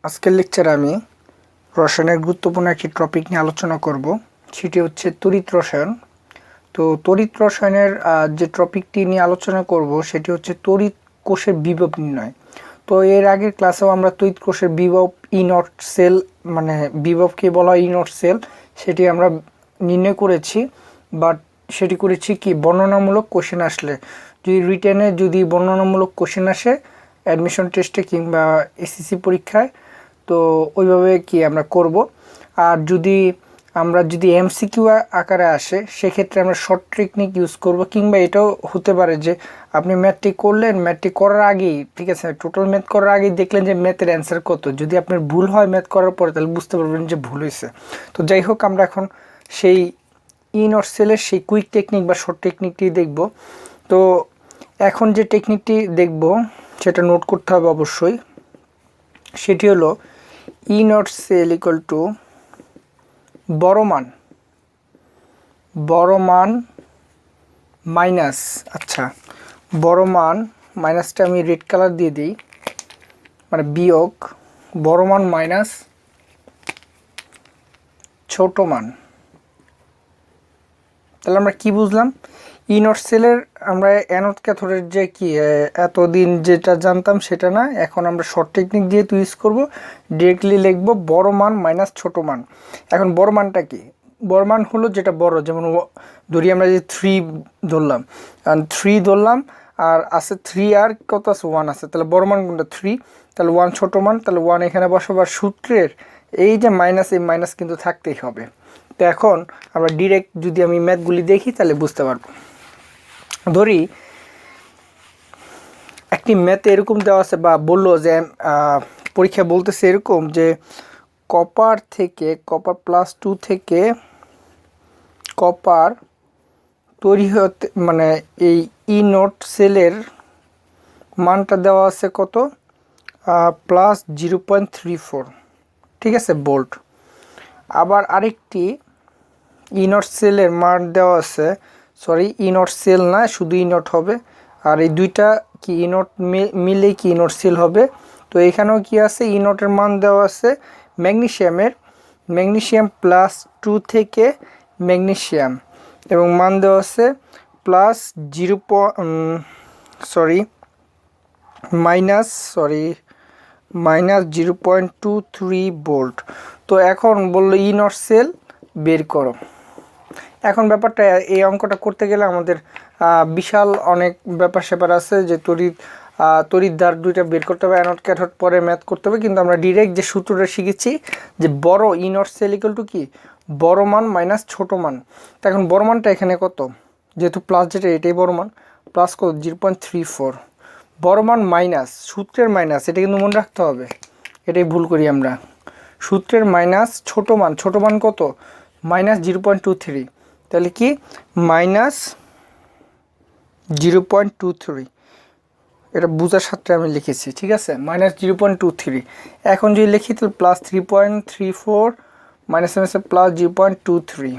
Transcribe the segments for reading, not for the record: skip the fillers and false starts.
আজকের লেকচারে আমি রসায়নের গুরুত্বপূর্ণ একটি টপিক নিয়ে আলোচনা করব, সেটি হচ্ছে তড়িৎ রসায়ন। তো তড়িৎ রসায়নের যে টপিকটি নিয়ে আলোচনা করব সেটি হচ্ছে তড়িৎ কোষের বিভব নির্ণয়। তো এর আগের ক্লাসেও আমরা তড়িৎ কোষের বিভব ইনট সেল, মানে বিভবকে বলা হয় ইনট সেল, সেটি আমরা নির্ণয় করেছি। বাট সেটি করেছি কি বর্ণনামূলক কোশ্চেন আসলে, যদি রিটেনে যদি বর্ণনামূলক কোশ্চেন আসে অ্যাডমিশন টেস্টে কিংবা এসএসসি পরীক্ষায়, তো ওইভাবে কি আমরা করব। আর যদি এমসিকিউ আকারে আসে সেক্ষেত্রে আমরা শর্ট টেকনিক ইউজ করব, কিংবা এটাও হতে পারে যে আপনি ম্যাথটি করলেন, ম্যাথটি করার আগেই, ঠিক আছে, টোটাল ম্যাথ করার আগেই দেখলেন যে ম্যাথের অ্যান্সার কত। যদি আপনার ভুল হয় ম্যাথ করার পরে, তাহলে বুঝতে পারবেন যে ভুল হয়েছে। তো যাই হোক, আমরা এখন সেই ইনট সেলের সেই কুইক টেকনিক বা শর্ট টেকনিকটি দেখব। তো এখন যে টেকনিকটি দেখব সেটা নোট করতে হবে অবশ্যই। সেটি হলো ই নট সেল ইকুয়াল টু বড় মান মাইনাস, আচ্ছা বড় মান মাইনাসটা আমি রেড কালার দিয়ে দিই, মানে বিয়োগ বড় মান মাইনাস ছোট মান। তাহলে আমরা কি বুঝলাম? ই নট সেলের আমরা অ্যানোড ক্যাথোডের যে কি এতদিন যেটা জানতাম সেটা না, এখন আমরা শর্ট টেকনিক দিয়ে ইউজ করব। ডিরেক্টলি লিখব বড় মান মাইনাস ছোট মান। এখন বড় মানটা কি? বড় মান হলো যেটা বড়, যেমন ধরি আমরা যে 3 ধরলাম, 3 ধরলাম, আর আছে 3 আর কত আছে 1 আছে, তাহলে বড় মান কোনটা? 3। তাহলে 1 ছোট মান, তাহলে 1 এখানে বসাবার সূত্রের এই যে মাইনাস, এই মাইনাস কিন্তু থাকতেই হবে। তো এখন আমরা ডিরেক্ট যদি আমি ম্যাথগুলি দেখি তাহলে বুঝতে পারবো। ধরি একটি ম্যাথে এরকম দেওয়া আছে, বা বললো যে পরীক্ষা বলতেছে এরকম যে কপার +2 থেকে কপার তৈরি হতে, মানে এই ই নট সেলের মানটা দেওয়া আছে কত? +0.34, ঠিক আছে, ভোল্ট। আবার আরেকটি ই নট সেলের মান দেওয়া আছে, সরি ই নট সেল না, শুধু ই নট হবে, আর এই দুইটা কি ই নট মিলেই কি ই নট সেল হবে। তো এখানেও কি আছে, ই নটের মান দেওয়া আছে ম্যাগনেসিয়াম +2 থেকে ম্যাগনেসিয়াম, এবং মান দেওয়া আছে -0.23 ভোল্ট। তো এখন বললো ই নট সেল বের করো। এখন ব্যাপারটা, এই অঙ্কটা করতে গেলে আমাদের বিশাল অনেক ব্যাপার স্যাপার আছে, যে তড়িৎদ্বার দুইটা বের করতে হবে, অ্যানোড ক্যাথোড পরে ম্যাথ করতে হবে। কিন্তু আমরা ডিরেক্ট যে সূত্রটা শিখেছি যে বড় ই নট সেল ইকুয়াল টু কি বড় মান মাইনাস ছোট মান। তো এখন বড় মানটা এখানে কত? যেহেতু প্লাস, যেটা এটাই বড় মান, প্লাস কত? 0.34। বড় মান মাইনাস সূত্রের মাইনাস, এটা কিন্তু মনে রাখতে হবে, এটাই ভুল করি আমরা। সূত্রের মাইনাস ছোট মান কত? -0.23। তাহলে কি -0.23, এটা বোঝার সাথে আমি লিখেছি, ঠিক আছে, -0.23। এখন যদি লিখি তাহলে +3.34 মাইনাস +0.23।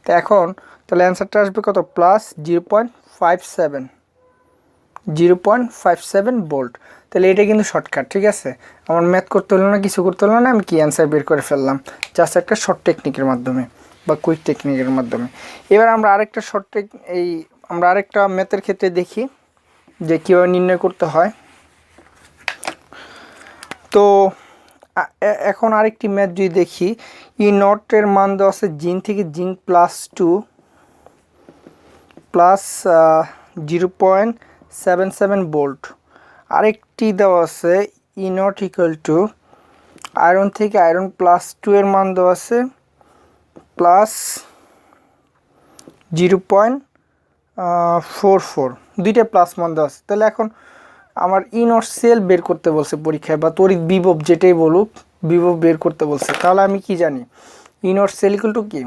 তো এখন তাহলে অ্যান্সারটা আসবে কত? +0.57 ভোল্ট। তাহলে এটা কিন্তু শর্টকাট, ঠিক আছে, আমার ম্যাথ করতে হলো না, কিছু করতে হলো না, আমি কি অ্যান্সার বের করে ফেললাম জাস্ট একটা শর্ট টেকনিকের মাধ্যমে বা কুইক টেকনিকের মাধ্যমে। এবার আমরা আরেকটা আমরা আরেকটা ম্যাথের ক্ষেত্রে দেখি যে কীভাবে নির্ণয় করতে হয়। তো এখন আরেকটি ম্যাথ যদি দেখি, ই নটের মান দেওয়া আছে জিঙ্ক থেকে জিঙ্ক +2 +0.77 ভোল্ট। আরেকটি দেওয়া আছে E naught equal to iron থেকে আয়রন +2 এর মান দেওয়া আছে +0.44, দুইটা প্লাস মান দেওয়া আছে। তাহলে এখন আমার ই নট সেল বের করতে বলছে পরীক্ষায়, বা তড়িৎ বিভব যেটাই বলুক, বিভব বের করতে বলছে। তাহলে আমি কি জানি? ই নট সেল ইকুয়াল টু কি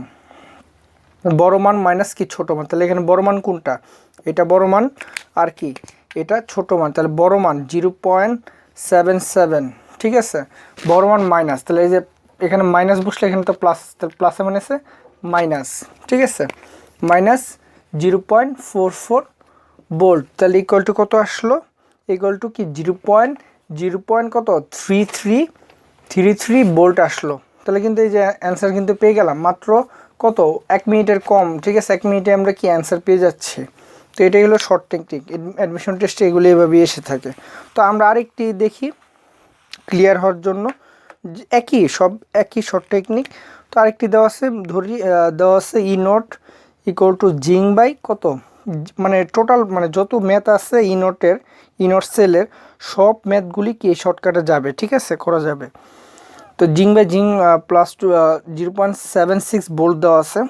বড় মান মাইনাস কি ছোট মান। তাহলে এখানে বড় মান কোনটা? এটা বড় মান, আর কি এটা ছোট মান। তাহলে বড় মান 0.77, ঠিক আছে, বড় মান মাইনাস, তাহলে এই যে এখানে মাইনাস বসলে এখানে তো প্লাস, তাহলে প্লাসে মাইনাসে মাইনাস, ঠিক আছে, -0.44 ভোল্ট। তাহলে ইকুয়াল টু কত আসলো? ইকুয়াল টু কি 0.33 33 ভোল্ট আসলো। তাহলে কিন্তু এই যে অ্যান্সার কিন্তু পেয়ে গেলাম মাত্র কত 1 মিনিটের কম, ঠিক আছে, 1 মিনিটে আমরা কি অ্যান্সার পেয়ে যাচ্ছি। তো এটাই হলো শর্ট টেকনিক, অ্যাডমিশন টেস্টে এগুলো এভাবেই এসে থাকে। তো আমরা আরেকটি দেখি ক্লিয়ার হওয়ার জন্য, একই শর্ট টেকনিক। তো আরেকটি দেওয়া আছে, ধরি দেওয়া আছে E naught equal to zinc by কত, মানে টোটাল মানে যত ম্যাথ আছে ই নট সেলের সব ম্যাথগুলি কি শর্টকাটে যাবে, ঠিক আছে, করা যাবে। তো zinc by zinc plus two 0.76 volt দেওয়া আছে।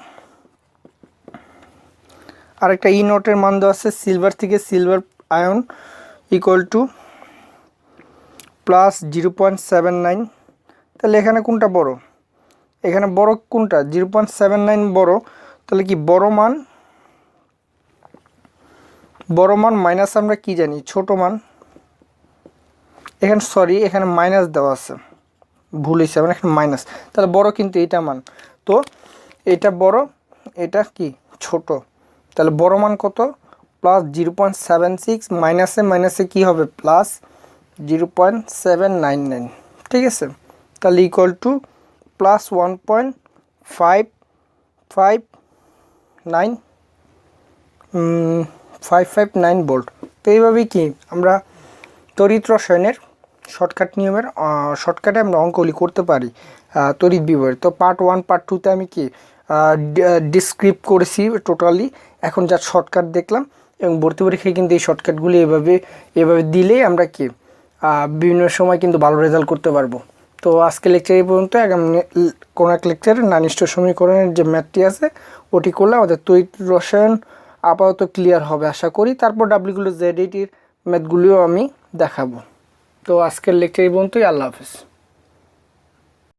আরেকটা ই নটের মান দেওয়া আছে সিলভার থেকে silver ion equal to plus 0.79। তাহলে এখানে কোনটা বড়, এখানে বড় কোনটা, 0.79 বড়। তাহলে কি বড় মান মাইনাস আমরা কি জানি ছোট মান, এখানে সরি এখানে মাইনাস দেওয়া আছে, ভুল হয়েছে, মানে এখানে মাইনাস। তাহলে বড় কিন্তু এটা মান, তো এটা বড় এটা কি ছোট। তাহলে বড় মান কত, প্লাস 0.76, মাইনাসে কি হবে প্লাস 0.799, ঠিক আছে। তাহলে ইকুয়াল টু প্লাস 1.559 ভোল্ট। তো এইভাবেই কি আমরা তড়িৎ রসায়নের শর্টকাটে আমরা অঙ্কগুলি করতে পারি তড়িৎ বিবরের। তো পার্ট 1 পার্ট 2তে আমি কি ডিসক্রিপ্ট করেছি টোটালি, এখন যা শর্টকাট দেখলাম, এবং ভর্তি পরীক্ষায় কিন্তু এই শর্টকাটগুলি এভাবে দিলেই আমরা কি বিভিন্ন সময় কিন্তু ভালো রেজাল্ট করতে পারবো। তো আজকে লেকচার এই পর্যন্ত। কোনো এক লেকচারে নানিষ্ঠ সমীকরণের যে ম্যাথটি আছে ওটি করলে আমাদের তড়িৎ রসায়ন আপাতত ক্লিয়ার হবে আশা করি। তারপর ডাব্লিউগুলো জেড এইটির ম্যাথগুলিও আমি দেখাবো। তো আজকের লেকচার এই পর্যন্তই। আল্লাহ হাফেজ।